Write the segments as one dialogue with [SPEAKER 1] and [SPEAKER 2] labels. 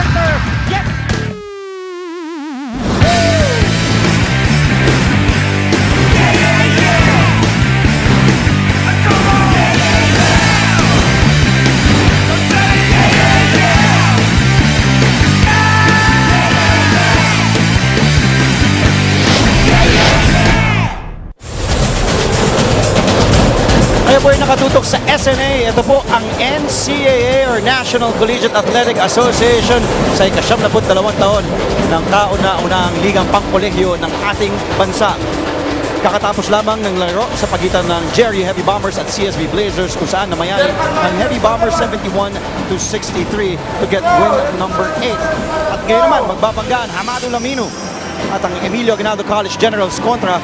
[SPEAKER 1] Carter. Yes!
[SPEAKER 2] Kayo po ay nakatutok sa SNA. Ito po ang NCAA or National Collegiate Athletic Association sa ika-72 taon ng kauna-unahang ligang pangkolehiyo ng ating bansa. Kakatapos lamang ng laro sa pagitan ng Jerry Heavy Bombers at CSB Blazers kung saan namayani ang Heavy Bombers 71-63 to get win number 8. At ngayon naman magbabanggaan Hamado Lamino at ang Emilio Aguinaldo College Generals kontra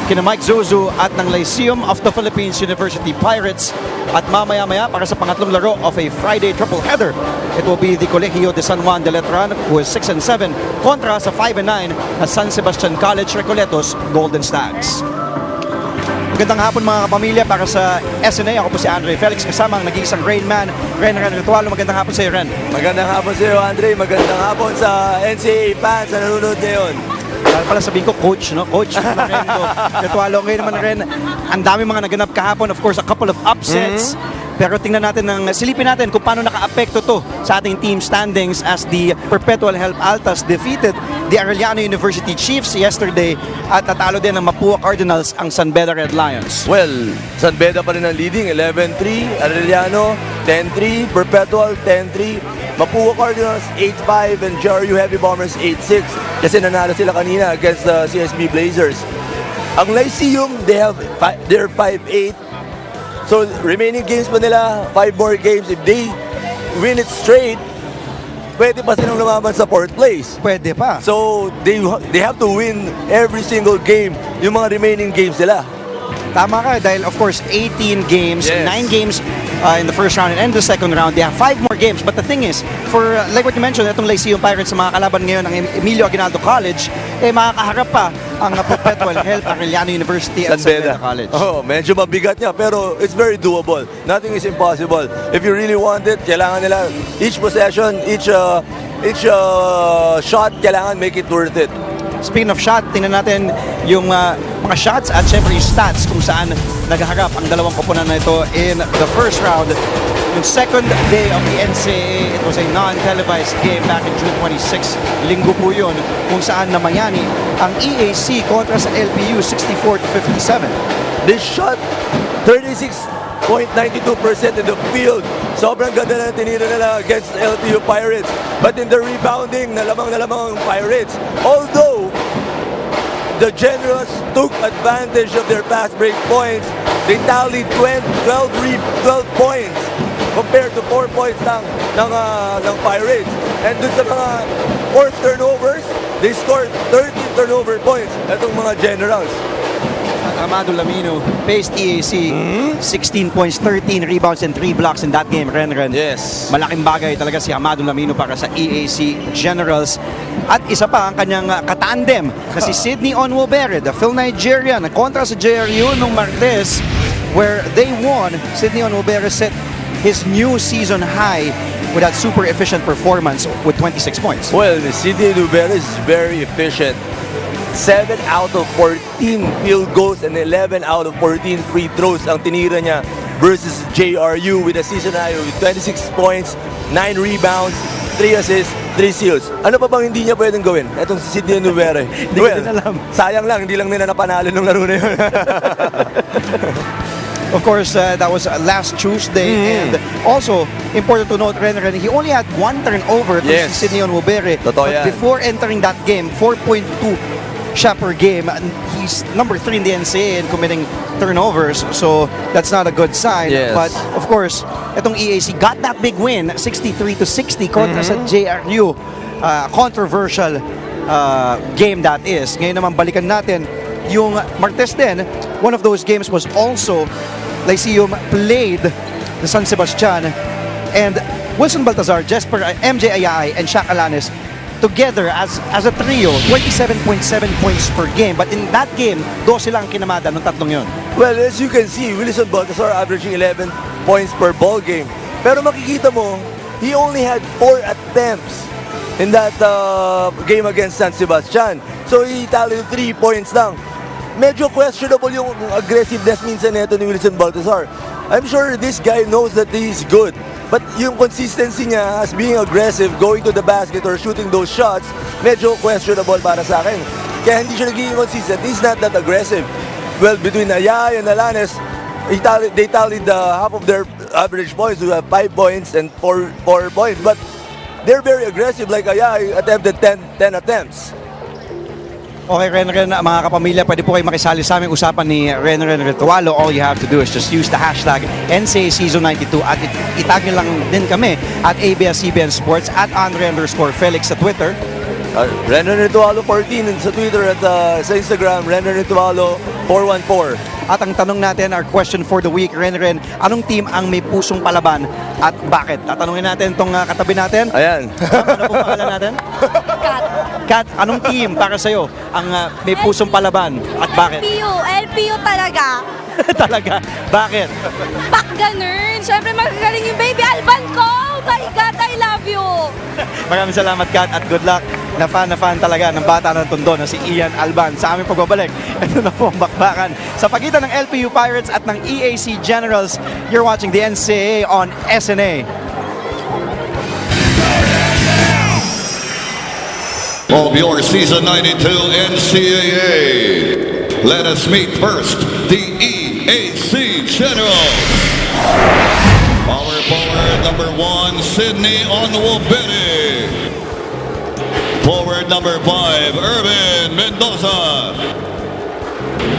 [SPEAKER 2] kina Mike Zozo at ng Lyceum of the Philippines University Pirates. At mamaya-maya para sa pangatlong laro of a Friday triple header, it will be the Colegio de San Juan de Letran who is 6-7 kontra sa 5-9 na San Sebastian College Recoletos Golden Stags. Magandang hapon mga kapamilya para sa SNA. Ako po si Andre Felix kasama ang nag-iisang Rain Man, Ren Ritualo. Magandang hapon sa iyo, Ren.
[SPEAKER 3] Magandang hapon sa iyo, Andre. Magandang hapon sa NCAA fans na nanonood ngayon.
[SPEAKER 2] Pala sabihin ko, coach, no? Coach Lorenzo Ritualo. Ngayon naman rin, ang dami mga naganap kahapon. Of course, a couple of upsets. Pero tingnan natin, silipin natin kung paano naka-apekto to sa ating team standings as the Perpetual Help Altas defeated the Arellano University Chiefs yesterday at natalo din ng Mapua Cardinals ang San Beda Red Lions.
[SPEAKER 3] Well, San Beda pa rin ang leading, 11-3. Arellano, 10-3. Perpetual, 10-3. Mapua Cardinals, 8-5. And JRU Heavy Bombers, 8-6. Kasi nanalo sila kanina against the CSB Blazers. Ang Lyceum, they're 5-8. So, remaining games pa nila, 5 more games. If they win it straight, pwede pa silang lumaban sa 4th place.
[SPEAKER 2] Pwede pa.
[SPEAKER 3] So, they have to win every single game, yung mga remaining games nila.
[SPEAKER 2] Tama ka, dahil of course 18 games,
[SPEAKER 3] Yes.
[SPEAKER 2] 9 games in the first round and the second round. They have 5 more games. But the thing is, for like what you mentioned, itong Lyceum Pirates sa mga kalaban ngayon ng Emilio Aguinaldo College, makakaharap pa ang Perpetual Help Arellano University at San Beda College.
[SPEAKER 3] Oh, medyo mabigat niya, pero it's very doable. Nothing is impossible. If you really want it, kailangan nila each possession, each shot, kailangan make it worth it.
[SPEAKER 2] Speaking of shot, tingnan natin yung mga shots at syempre yung stats kung saan naghaharap ang dalawang koponan na ito in the first round. Yung second day of the NCAA, it was a non-televised game back in June 26. Linggo po yun kung saan namayani ang EAC kontra sa LPU 64-57.
[SPEAKER 3] They shot 36.92% in the field. Sobrang ganda na tinira nila against LPU Pirates. But in the rebounding, nalamang ang Pirates. Although, the Generals took advantage of their fast break points. They tallied 12 points compared to 4 points ng Pirates. And dun sa mga forced turnovers, they scored 13 turnover points. Itong mga Generals.
[SPEAKER 2] Hamado Lamino faced EAC, 16 points, 13 rebounds and 3 blocks in that game, Ren.
[SPEAKER 3] Yes.
[SPEAKER 2] Malaking bagay talaga si Hamado Lamino para sa EAC Generals. At isa pa ang kanyang katandem na si Sydney Onwobere, the Phil Nigerian, kontra sa JRU nung Martes, where they won. Sydney Onwobere set his new season high with that super efficient performance with 26 points.
[SPEAKER 3] Well, Sydney Onwobere is very efficient. 7 out of 14 field goals and 11 out of 14 free throws ang tinira niya versus JRU with a season high with 26 points, 9 rebounds, 3 assists, 3 steals. Ano pa bang hindi niya pwedeng gawin? Etong si Sydney Onwobere.
[SPEAKER 2] Hindi ko din alam.
[SPEAKER 3] Sayang lang, hindi lang nila napanalo nung laro na yun.
[SPEAKER 2] Of course, that was last Tuesday. And also, important to note, Ren, he only had 1 turnover to
[SPEAKER 3] Yes.
[SPEAKER 2] si Sydney Onwobere.
[SPEAKER 3] Totoo yan.
[SPEAKER 2] Before entering that game, 4.2 siya per game. And he's number 3 in the NCAA in committing turnovers. So, that's not a good sign.
[SPEAKER 3] Yes.
[SPEAKER 2] But, of course, itong EAC got that big win, 63-60 kontra sa JRU. Controversial game that is. Ngayon naman, balikan natin yung Martes din. One of those games was also Lyceum played the San Sebastian, and Wilson Baltazar, Jesper, MJ Ayay, and Shaq Alanes together as a trio, 27.7 points per game. But in that game, 12 lang kinamada nung tatlong yun.
[SPEAKER 3] Well, as you can see, Wilson Baltazar averaging 11 points per ball game. Pero makikita mo, he only had 4 attempts in that game against San Sebastian. So he tallied 3 points lang. Medyo questionable yung aggressiveness minsan nito ni Wilson Baltazar. I'm sure this guy knows that he's good. But yung consistency niya as being aggressive, going to the basket or shooting those shots, medyo questionable para sa akin. Kaya hindi siya naging consistent. He's not that aggressive. Well, between Ayay and Alanes, they tallied half of their average points who have 5 points and 4 points. But they're very aggressive. Like Ayay attempted 10 attempts.
[SPEAKER 2] Okay, Renren, mga kapamilya, pwede po kayo makisali sa aming usapan ni Renren Ritualo. All you have to do is just use the hashtag NCAA Season 92 at itag nyo lang din kami at ABS-CBN Sports at Andre_Felix sa Twitter.
[SPEAKER 3] Renren Ritualo 14 sa Twitter at sa Instagram, Renren Ritualo 414.
[SPEAKER 2] At ang tanong natin, our question for the week, Renren, anong team ang may pusong palaban at bakit? Tatanungin natin itong katabi natin.
[SPEAKER 3] Ayan.
[SPEAKER 2] Ano pong pangalan natin? Kat, anong team para sa'yo ang may pusong palaban at bakit?
[SPEAKER 1] LPU talaga.
[SPEAKER 2] Talaga, bakit?
[SPEAKER 1] Back ganun. Siyempre magagaling yung baby Alban ko. Oh my God, I love you.
[SPEAKER 2] Maraming salamat, Kat, at good luck. Na fan talaga ng bata ng Tondo na si Ian Alban. Sa aming pagbabalik, ito na po ang bakbakan sa pagitan ng LPU Pirates at ng EAC Generals. You're watching the NCAA on SNA.
[SPEAKER 4] Of your Season 92 NCAA. Let us meet first the EAC Generals. Power forward number 1, Sydney Onwabere. Forward number 5, Irvin Mendoza.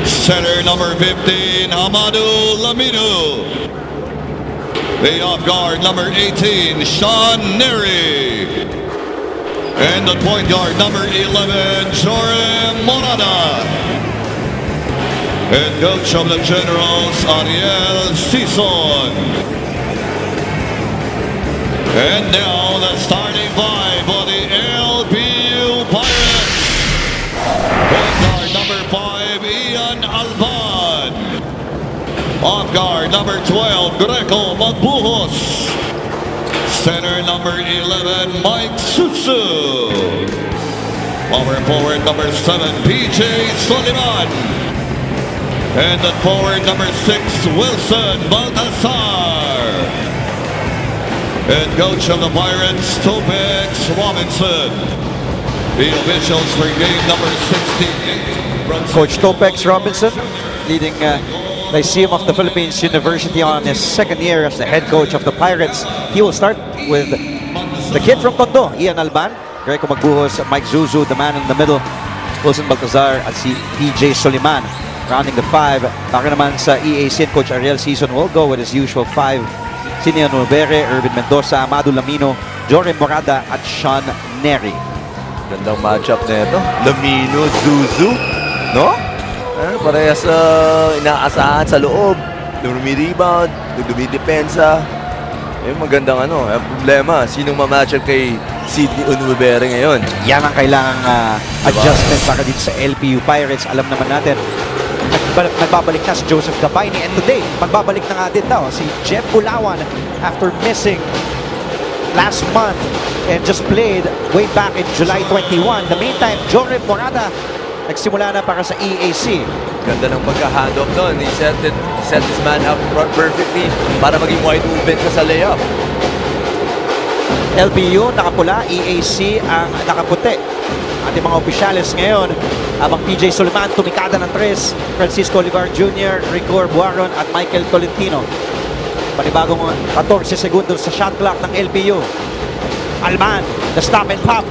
[SPEAKER 4] Center number 15, Hamadu Lamino. The off guard number 18, Sean Neri. And the point guard number 11, Jorge Morada. Head coach of the Generals, Ariel Sison. And now the starting five for the LPU Pirates. Point guard number 5, Ian Alban. Off guard number 12, Greco Magbuhos. Center number 11, Mike Susu. Power forward number 7, PJ Soliman. And the forward number 6, Wilson Baltasar. Head coach of the Pirates, Topex Robinson. The officials for game number 68.
[SPEAKER 2] Coach Topex Robinson, leading Lyceum of the Philippines University on his second year as the head coach of the Pirates. He will start with the kid from Tondo, Ian Alban, Greco Magbuhos, Mike Zuzu, the man in the middle, Wilson Baltazar, at si PJ Soliman. Rounding the 5, baka naman sa EAC, Coach Ariel Sison will go with his usual 5. Sinian Novere, Irvin Mendoza, Amado Lamino, Jorge Morada, at Sean Neri.
[SPEAKER 3] Gandang matchup na ito. Lamino, Zuzu, no? Parehas inaasahan sa loob. Nung-rebound, nung-dumidepensa. Magandang Ang problema, sinong ma-matchup kay Sydney Onwabere ngayon?
[SPEAKER 2] Yan ang kailangang adjustment para dito sa LPU Pirates. Alam naman natin, nagbabalik na si Joseph Gabayni, and today, magbabalik na nga din daw si Jeff Ulawan after missing last month and just played way back in July 21. The meantime, Jorge Morada nagsimula na para sa EAC.
[SPEAKER 3] Ganda ng pagka-handoff doon. He set this man up perfectly para maging wide open ka sa layup.
[SPEAKER 2] LPU nakapula, EAC ang nakaputi. Ating mga opisyalis ngayon, habang PJ Soliman tumikada ng 3, Francisco Olivar Jr., Rigor Buaron at Michael Tolentino. Panibagong 14 segundos sa shot clock ng LPU. Alban, the stop and pop.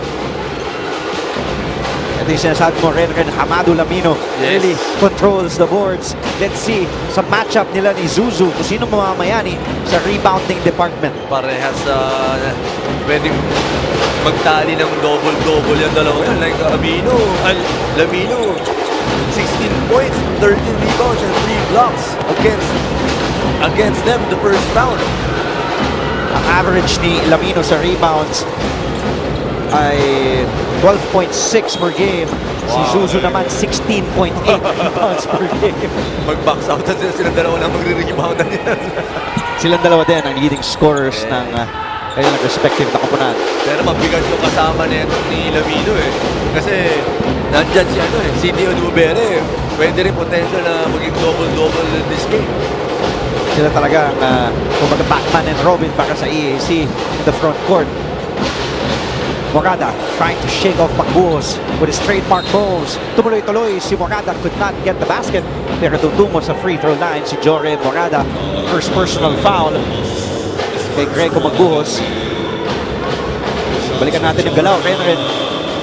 [SPEAKER 2] Ito yung sinasabi mo, Renren, Hamadu Lamino really controls the boards. Let's see sa matchup nila ni Zuzu kung sino mamamayani sa rebounding department.
[SPEAKER 3] Parehas pwedeng magtali ng double-double yung dalawa yan. Like Lamino, 16 points, 13 rebounds, and 3 blocks against them the first round.
[SPEAKER 2] Ang average ni Lamino sa rebounds ay 12.6 per game. Si Zuzu naman 16.8 rebounds per game.
[SPEAKER 3] Mag-box out na silang dalawa na magre-rebound na yan.
[SPEAKER 2] Silang dalawa din ang leading scorers ng kanilang respective na koponan.
[SPEAKER 3] Pero mabigat yung kasama ni Lamino eh. Kasi nandyan si Neo Nubere. Pwede rin potential na maging double-double in this game.
[SPEAKER 2] Sila talaga ang kumbaga Batman and Robin para sa EAC in the front court. Morada trying to shake off Pagbuhos with his trademark moves. Tumuloy-tuloy si Morada could not get the basket. Pero tutungo sa free throw line si Joren Morada. First personal foul kay Greco Pagbuhos. Balikan natin yung galaw.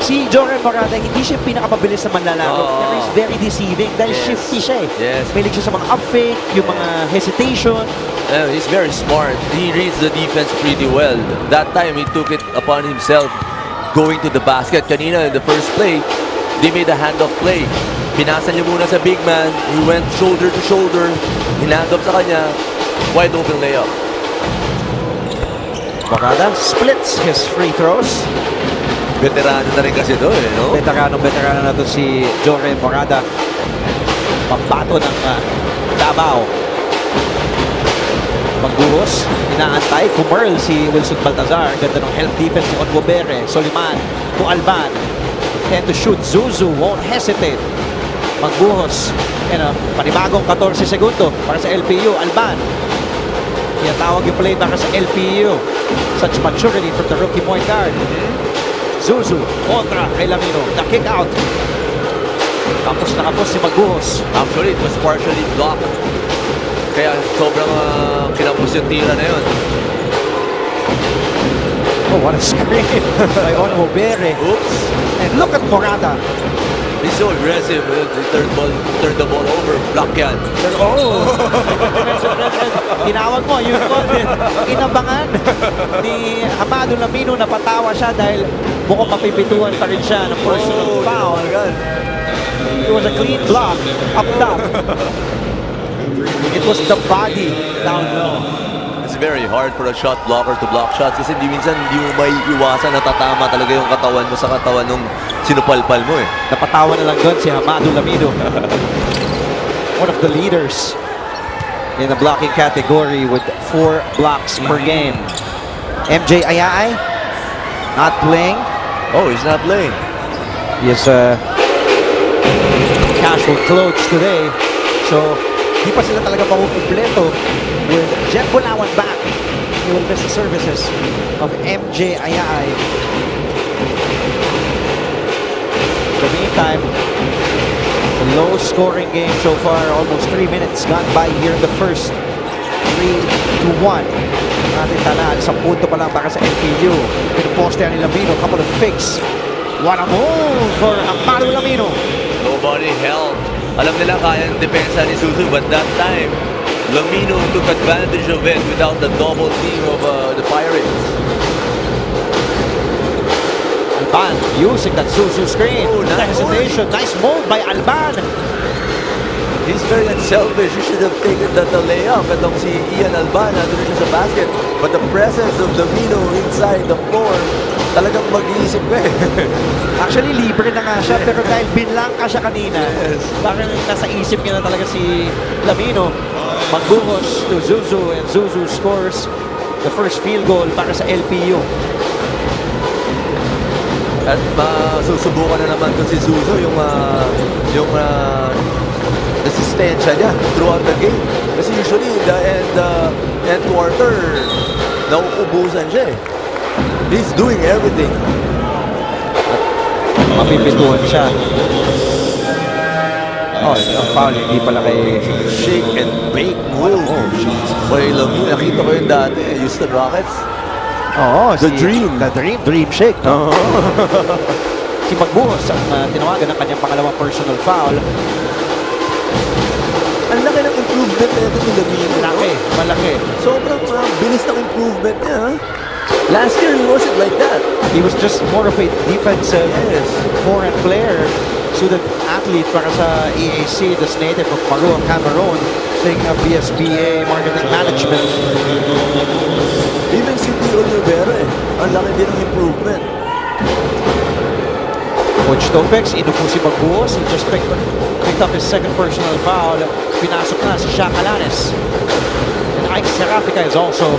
[SPEAKER 2] Si Joren Morada, hindi siya pinakamabilis na manlalaro. Pero he's very deceiving dahil shifty siya eh.
[SPEAKER 3] Yes.
[SPEAKER 2] Mahilig siya sa mga up fake, yung mga hesitation.
[SPEAKER 3] He's very smart. He reads the defense pretty well. That time, he took it upon himself going to the basket. Kanina, in the first play, they made a handoff play. Pinasa niya muna sa big man. He went shoulder to shoulder. Hinand-off sa kanya. Wide open layup.
[SPEAKER 2] Morada splits his free throws.
[SPEAKER 3] Veterano na rin kasi doon, no?
[SPEAKER 2] Veterano na to si Joren Morada. Pambato ng Davao. Pagbuhos, inaantay, kumerl si Wilson Baltazar. Ganda ng help defense ni Onbobere. Soliman to Alban. Tend to shoot. Zuzu won't hesitate. Pagbuhos. Panibagong 14 segundo para sa LPU. Alban. Tawag yung play para sa LPU. Such maturity from the rookie point guard. Zuzu, kontra kay Lamino. The kick out. Tapos nakapos si Magbuhos.
[SPEAKER 3] Actually, it was partially blocked. Kaya sobrang kinapos yung tira na yun.
[SPEAKER 2] Oh, what a screen by Onbobere.
[SPEAKER 3] Oops.
[SPEAKER 2] And look at Morada.
[SPEAKER 3] He's so aggressive. He turned the ball over. Block yan.
[SPEAKER 2] Tinawag mo yung inabangan ni Amado Lamino na patawa siya dahil mukhang mapipituan pa rin siya ng personal foul. It was a clean block up top. It was the body down low.
[SPEAKER 3] It's very hard for a shot blocker to block shots kasi minsan hindi mo may iwasan, natatama talaga yung katawan mo sa katawan nung sinupalpal mo eh.
[SPEAKER 2] Napatawa na lang doon si Amado Lamino. One of the leaders in the blocking category with 4 blocks per game. MJ Ayaay not playing.
[SPEAKER 3] Oh, he's not playing.
[SPEAKER 2] He has casual clothes today. So, di pa sila talaga makukumpleto with Jeff Bulawan back. He will miss the services of MJ Ayaay. In the meantime, a low-scoring game so far. Almost 3 minutes gone by here in the first. 3-1. Natin talaan. 10 punto pa lang para sa LPU. Pinuposte ni Lamino. Couple of fakes. What a move for Amado Lamino.
[SPEAKER 3] Nobody helped. Alam nila kaya ang depensa ni Suzu, but that time, Lamino took advantage of it without the double team of the Pirates.
[SPEAKER 2] Alban using that Suzu screen.
[SPEAKER 3] Oh,
[SPEAKER 2] The hesitation. Nice move by Alban.
[SPEAKER 3] He's very unselfish. He should have taken the layup. Itong si Ian Alban, nandun siya sa basket. But the presence of Lamino inside the floor, talagang mag-iisip ko eh.
[SPEAKER 2] Actually, libre na nga siya. Pero dahil binlang ka siya kanina, parang nasa isip niya na talaga si Lamino. Magbuhos to Zuzu, and Zuzu scores the first field goal para sa LPU.
[SPEAKER 3] At susubukan na naman to si Zuzu yung resistensya niya throughout the game. Kasi usually in the end quarter, nauubusan siya eh. He's doing everything.
[SPEAKER 2] Mapipituan siya. Oh, ang foul, hindi pala kay
[SPEAKER 3] Shake and bake move. Boy, Lamino, nakita ko yung dati, Houston Rockets.
[SPEAKER 2] Oo,
[SPEAKER 3] The Dream.
[SPEAKER 2] Dream shake. No? Si Magbuhos ang tinawagan ng kanyang pangalawang personal foul.
[SPEAKER 3] Ang laki ng improvement na ito ni Lamino.
[SPEAKER 2] Malaki.
[SPEAKER 3] Sobrang bilis ng improvement niya. Last year, he wasn't like that.
[SPEAKER 2] He was just more of a defensive forehand player. Student athlete para sa EAC, this native of Marua, Cameroon, taking up BSBA marketing management.
[SPEAKER 3] Even si Tio Rivera ang laki din ng improvement.
[SPEAKER 2] Coach Topex, inupo si Magbuhos. He just picked up his second personal foul. Pinasok na si Shaq Alanes. And Ike Serafica is also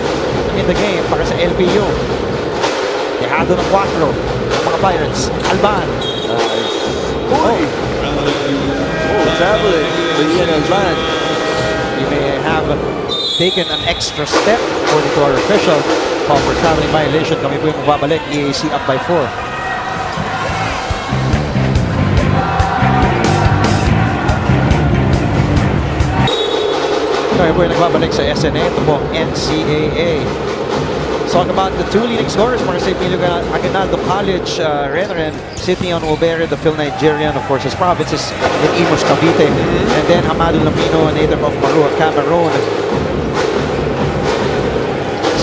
[SPEAKER 2] in the game para sa LPU. Dehado ng 4 ng mga Pirates. Alban.
[SPEAKER 3] Oh, traveling. Ian Alban.
[SPEAKER 2] He may have taken an extra step according to our official. Call for traveling violation. Kami po yung babalik. EAC up by 4. Kami po yung nagbabalik sa SNA. Ito po, NCAA. Talk about the 2 leading scorers para sa Emilio Aguinaldo College. Renren, Sidney Onwubere, the Phil Nigerian, of course, his province is in Imus, Cavite. And then Hamadu Lamino, native of Marua, Cameroon.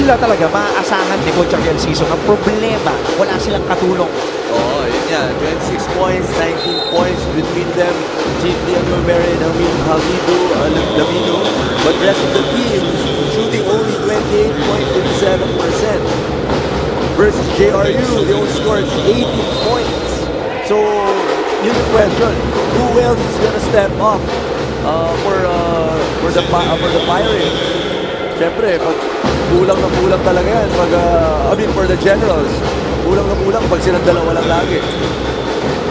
[SPEAKER 2] Sila talaga maaasahan ni Coach Ariel Season. Ang problema, wala silang katulong.
[SPEAKER 3] Oh, yun yan. 26 points, 19 points between them. Sidney Onwubere and Hamadu Lamino. But the rest of the team shooting only 28.57%. Versus JRU, they only scored 18 points. So, yun yung question. Who else is gonna step up for the Pirates? Siyempre, pag kulang na kulang talaga yan. For the Generals, kulang na kulang pag silang dalawa lang lagi.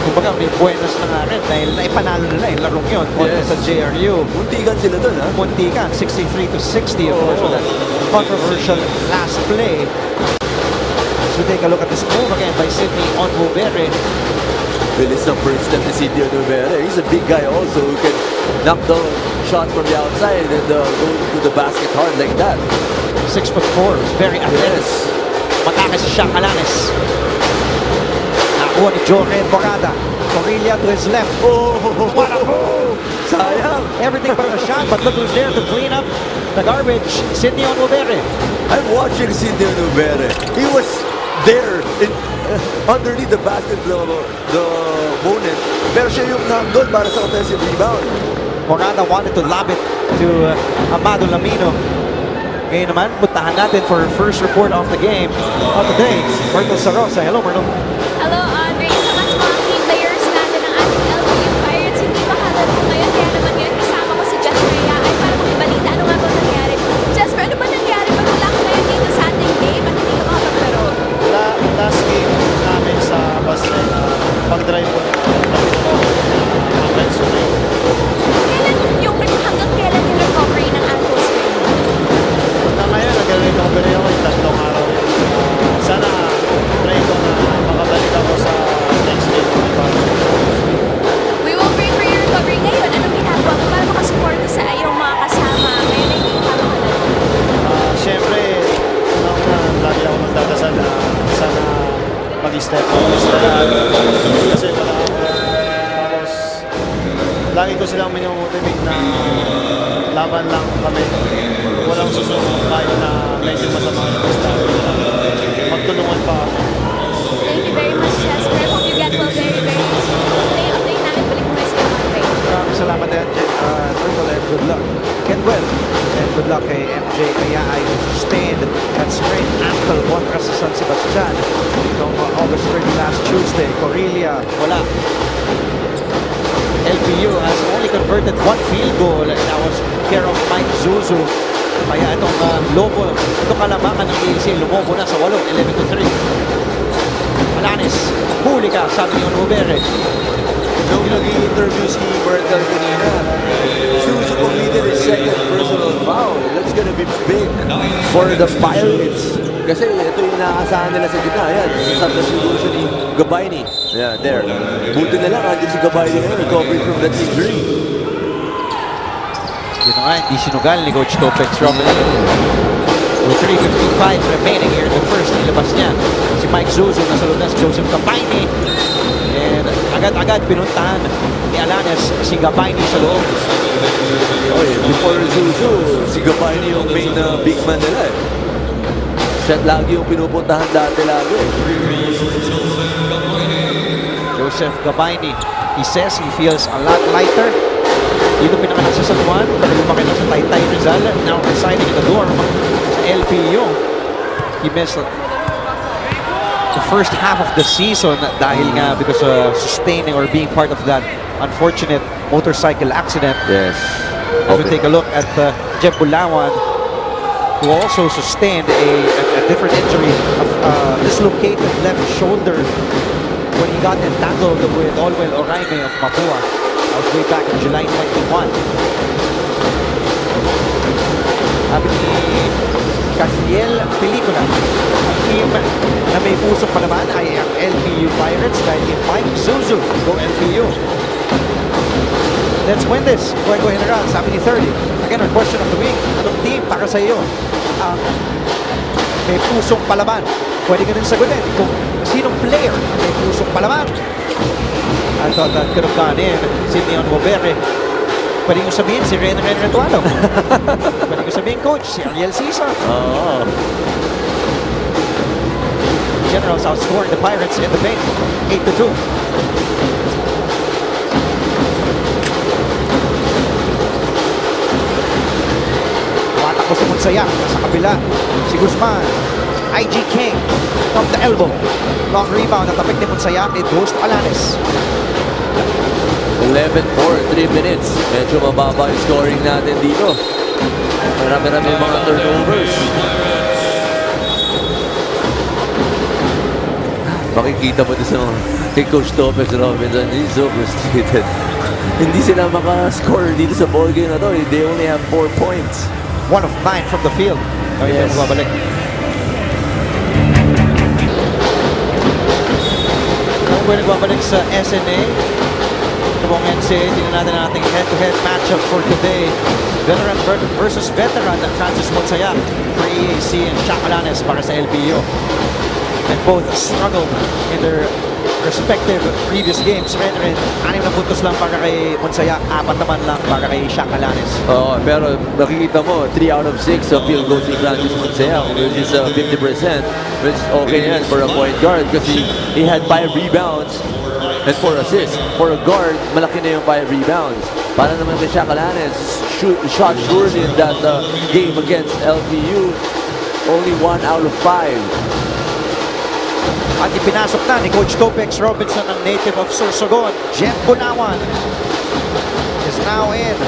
[SPEAKER 2] Kumbaga may buenas na nga rin dahil naipanalo nila yung larong yun kontra sa JRU.
[SPEAKER 3] Muntikan sila dun, ha?
[SPEAKER 2] Muntikan, 63-60 of course. That controversial last play. So take a look at this move again by Sidney Onwubere.
[SPEAKER 3] Bilis ng first step ni Sidney Onwubere. He's a big guy also who can knock down shots from the outside and go to the basket hard like that.
[SPEAKER 2] 6'4", very athletic. Matakas siya, Alanes. Nakuha ni Jorge Borada. Corilla to his left. Oh, what a move!
[SPEAKER 3] Sayang.
[SPEAKER 2] Everything but a shot, but look who's there to clean up the garbage. Sidney Onwubere.
[SPEAKER 3] I'm watching Sidney Onwubere. He was there underneath the basket, the opponent. Pero siya yung nandun para sa offensive rebound.
[SPEAKER 2] Borada wanted to lob it to Hamadu Lamino. Ngayon naman, puntahan natin for first report of the game of the day. Myrtle Sarosa. Hello, Myrtle.
[SPEAKER 1] Hello, Andre. Sa mas mga key players natin ng ating LPU Pirates, hindi makalaro ngayon. Kaya naman ngayon, kasama ko si Jess Rhea ay para makibalita ano nga ba nangyari. Jasper, ano ba nangyari? Ba't wala ka ngayon dito sa ating game at hindi ka makapaglaro?
[SPEAKER 5] Last game namin sa Basel, pag-drive ko ng men's swing.
[SPEAKER 1] Hanggang kailan yung recovery ng ankle sprain?
[SPEAKER 5] Hanggang ngayon, nag-recovery ako yung 3 araw. Sana try ko na makabalik ako sa next game.
[SPEAKER 1] We will pray for your recovery ngayon. Anong ginagawa mo para makasuporta sa iyong mga kasama ngayon na hindi ka makalaro?
[SPEAKER 5] Siyempre, lagi ako magdadasal na sana mag-step up lahat. Kasi wala ako. Tapos, lagi ko silang minumotivate na laban lang kami. Walang susunod kahit na medyo masama yung style. Magtulungan pa kami.
[SPEAKER 1] Thank you very much, Jasper. Hope you get well very, very soon. Update namin, balik mo sa Monday.
[SPEAKER 2] Maraming salamat din, Myrtle, and good luck. Get well. And good luck kay MJ Kaya ay sustained at sprained ankle kontra sa San Sebastian. Noong August 30 last Tuesday, Corilla, wala. LPU has only converted 1 field goal. That was care of Mike Zuzu. Kaya itong Lobo, itong kalamangan ng EAC, lumobo na sa 8, 11-3. Alanes, huli ka, sabi ni Onwubere.
[SPEAKER 3] Nung nag-i-interview si Myrtle kanina, Zuzu completed his second personal foul. That's gonna be big for the Pirates. Kasi ito yung nakakasahan nila sa gitna. Ayan, sa substitution ni Gabayni. Yeah, there. Buti na lang, andyan si Gabayni ngayon, recovering from that injury.
[SPEAKER 2] Dito nga, hindi sinugal ni Coach Topex Romney. With 3:55 remaining here in the first, nilabas niya si Mike Zuzu, nasa loob na si Joseph Gabayni. And agad-agad pinuntahan ni Alanes si Gabayni sa loob.
[SPEAKER 3] Before Zuzu, si Gabayni yung main big man nila eh. Siya lagi yung pinupuntahan dati lagi.
[SPEAKER 2] Joseph Gabayni, he says he feels a lot lighter. Dito pinanganak sa San Juan, pero lumaki na sa Taytay Rizal, now residing in the dorm sa LPU. He missed the first half of the season dahil nga because sustaining or being part of that unfortunate motorcycle accident.
[SPEAKER 3] Yes.
[SPEAKER 2] As we take a look at Jeb Bulawan, who also sustained a different injury, dislocated left shoulder when he got entangled with Olwell Oraime of Mapua. That was way back in July 21. Sabi ni Casiel Pelicula, ang team na may pusong palaban ay ang LPU Pirates dahil kay Mike Zuzu. Go LPU. Let's win this. Fuego General, sabi ni 30. Again, our question of the week. Anong team para sa iyo ang may pusong palaban? Pwede ka rin sagutin kung sinong player may pusong palaban. I thought that could have gone in. Si Leon Bobere. Pwede nyo sabihin si Ren Retualo. Pwede nyo sabihin coach, si Ariel Cesar.
[SPEAKER 6] Oo.
[SPEAKER 2] Generals outscoring the Pirates in the paint. 8-2. Watak ko si Munsaya. Sa kabila, si Guzman. IG King from the elbow. Long rebound at tapik ni Munsaya. It goes to Alanes.
[SPEAKER 6] 11-4, 3 minutes. Medyo mababa yung scoring natin dito. Marami-rami mga turnovers. Makikita mo din sa mga kay Coach Topez Robinson, he's so frustrated. Hindi sila makascore dito sa ball game na to. They only have 4 points.
[SPEAKER 2] 1 of 9 from the field.
[SPEAKER 6] Yes.
[SPEAKER 2] Babalik. Kung nagbabalik sa SNA, Tabong NCAA, tingnan natin ang ating head-to-head matchup for today. Veteran versus veteran, Francis Monsaya for EAC and Shaq Alanes para sa LPU. And both struggled in their respective previous games. Ren, 6 na puntos lang para kay Monsaya, 4 naman lang para kay Shaq Alanes.
[SPEAKER 6] Oo, pero nakikita mo, 3 out of 6 sa field goals ni Francis Monsea, which is 50%, which is okay yan for a point guard kasi he had 5 rebounds and 4 assists. For a guard, malaki na yung 5 rebounds. Para naman kay Shaq Alanes, shot surely in that game against LPU, only 1 out of 5.
[SPEAKER 2] At ipinasok na ni Coach Topex Robinson, ang native of Sorsogon. Jeff Bunawan is now in.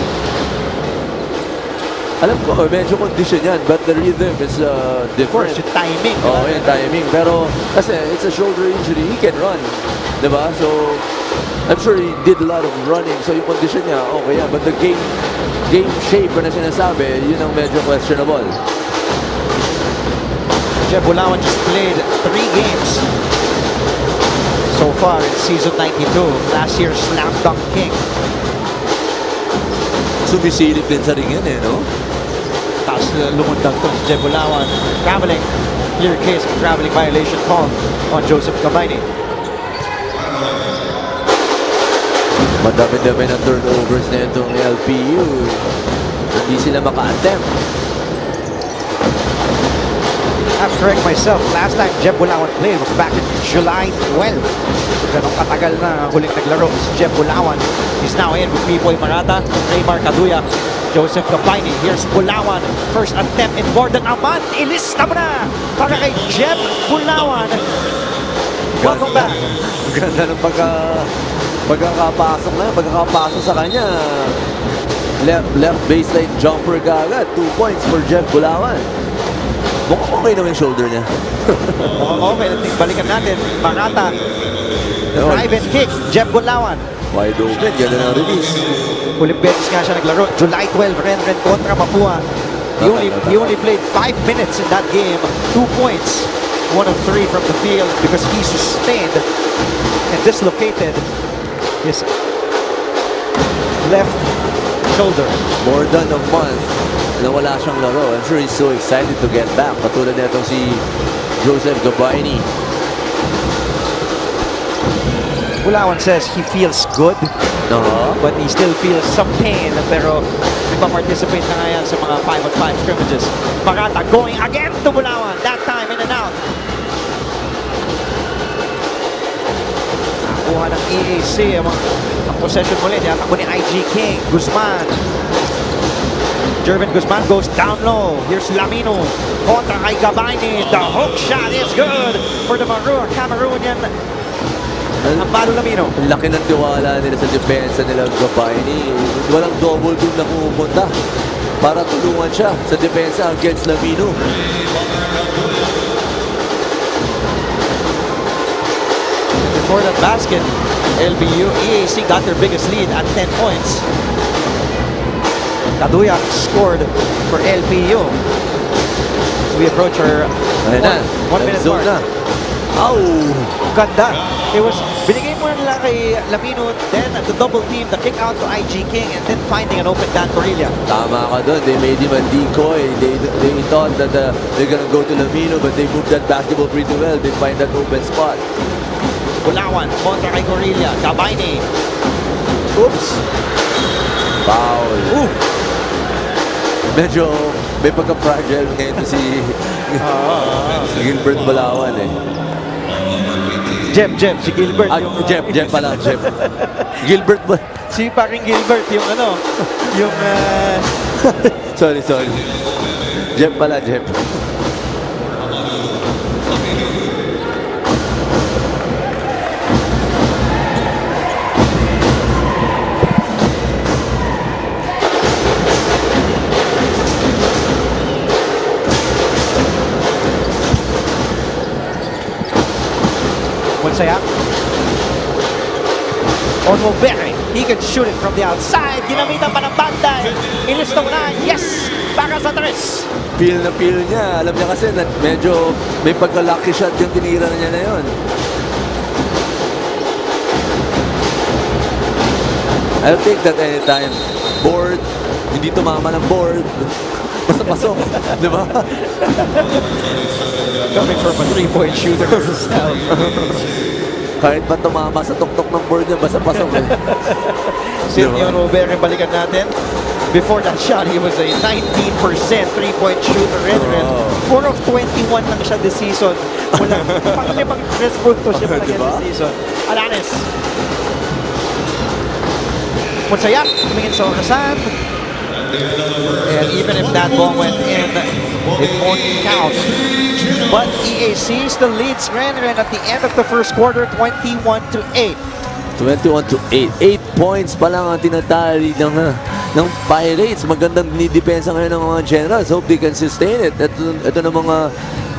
[SPEAKER 6] Alam ko, medyo condition yan, but the rhythm is
[SPEAKER 2] Of
[SPEAKER 6] different.
[SPEAKER 2] course, yung timing.
[SPEAKER 6] Oo, yung timing. Pero kasi it's a shoulder injury, he can run. Diba? So, I'm sure he did a lot of running. So, yung condition niya, okay yan. But the game shape na sinasabi, yun ang medyo questionable.
[SPEAKER 2] Jeff Bunawan just played 3 games so far in season 92. Last year's slam dunk king.
[SPEAKER 6] Sumisilip din sa ring yan no?
[SPEAKER 2] Tapos lumundag to si Jeff Bunawan. Traveling. Clear case of traveling violation call on Joseph Cabaini.
[SPEAKER 6] Madami-dami ng turnovers na itong LPU. Hindi sila maka-attempt.
[SPEAKER 2] I have to correct myself. Last time Jeff Bunawan played was back in July 12. Ganong katagal na huling naglaro si Jeff Bunawan. He's now in with Pipoy Marata, Raymar Caduya, Joseph Cabaini. Here's Bunawan. First attempt in Gordon Aman. Ilista mo na para kay Jeff Bunawan. Welcome back.
[SPEAKER 6] Ganda ng pagkakapasok sa kanya. Left baseline jumper kaagad. 2 points for Jeff Bunawan. Mukhang okay naman yung shoulder niya.
[SPEAKER 2] Okay, balikan natin. Marata. Drive and kick. Jeff Bunawan.
[SPEAKER 6] Wide open. Ganda ng release.
[SPEAKER 2] Huling beses nga siya naglaro. July 12, Ren kontra Mapua. He only played 5 minutes in that game. 2 points. 1 of 3 from the field because he sustained and dislocated his left shoulder.
[SPEAKER 6] More than a month na wala siyang laro. I'm sure he's so excited to get back. Patulad na itong si Joseph Cabaini.
[SPEAKER 2] Bunawan says he feels good, but he still feels some pain. Pero nagpa-participate na nga yan sa mga 5-on-5 scrimmages. Marata going again to Bunawan. That time in and out. Nakuha ng EAC ang possession muli. Yatakbo ni IG King. Guzman. Jervin Guzman goes down low. Here's Lamino. Kontra kay Cabaini. The hook shot is good for the Cameroonian. Ang Palo Lamino.
[SPEAKER 6] Ang laki ng tiwala nila sa depensa nila Cabaini. Walang double team na pumupunta. para tulungan siya sa depensa against Lamino.
[SPEAKER 2] Before that basket, LPU, EAC got their biggest lead at 10 points. Kaduyak scored for LPU. We approach our
[SPEAKER 6] Ayan na,
[SPEAKER 2] one minute
[SPEAKER 6] zone
[SPEAKER 2] mark.
[SPEAKER 6] na. Ow!
[SPEAKER 2] Ganda. It was, binigay mo nila kay Lamino, then the double team, the kick out to IG King, and then finding an open Dan Corilla.
[SPEAKER 6] Tama ka doon. They made him a decoy. They thought that they're gonna go to Lamino, but they moved that basketball pretty well. They find that open spot.
[SPEAKER 2] Bulawan, kontra kay Corilla. Gabayni. Oops.
[SPEAKER 6] Foul.
[SPEAKER 2] Ooh.
[SPEAKER 6] Medyo may pagka-fragile ngayon to si Gilbert Balawan eh.
[SPEAKER 2] Jeb, si Gilbert.
[SPEAKER 6] Ah, Jeb pala, Jeb. Gilbert ba?
[SPEAKER 2] Si paring Gilbert, yung ano, yung...
[SPEAKER 6] Sorry. Jeb pala, Jeb.
[SPEAKER 2] Sayak. Onwobere, he can shoot it from the outside. Ginamitan pa ng banda. Inistong na, yes! Para sa tres.
[SPEAKER 6] Feel na feel niya. Alam niya kasi na medyo may pagka-lucky shot yung tinira niya na yun. I'll take that anytime. Board, hindi tumama ng board. Basta pasok. Di ba?
[SPEAKER 2] Coming from a three-point shooter himself.
[SPEAKER 6] Kahit pa tumama sa tuktok ng board niya, basta pasok eh.
[SPEAKER 2] Simeon Robert, balikan natin. Before that shot, he was a 19% three-point shooter. Red. 4 of 21 lang siya this season. Wala pang-limang stress punto siya
[SPEAKER 6] Diba?
[SPEAKER 2] this season. Alanes. Mutsayak, tumingin sa orasan. And even if that ball went in, it won't count. But EAC still leads Renren at the end of the first quarter, 21-8.
[SPEAKER 6] 21-8. 8 points pa lang ang tinatali ng Pirates. Magandang nidepensa ngayon ng mga Generals. Hope they can sustain it. Ito na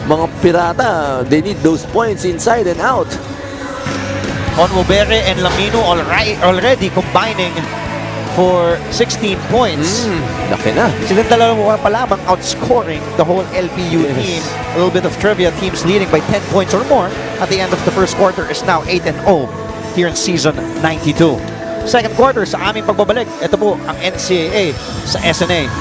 [SPEAKER 6] mga pirata. They need those points inside and out.
[SPEAKER 2] Onwobere and Lamino already combining for 16 points.
[SPEAKER 6] Laki na.
[SPEAKER 2] Silang dalawa pa lamang outscoring the whole LPU team. A little bit of trivia, teams leading by 10 points or more at the end of the first quarter is now 8-0 here in season 92. Second quarter sa aming pagbabalik, ito po ang NCAA sa SNA.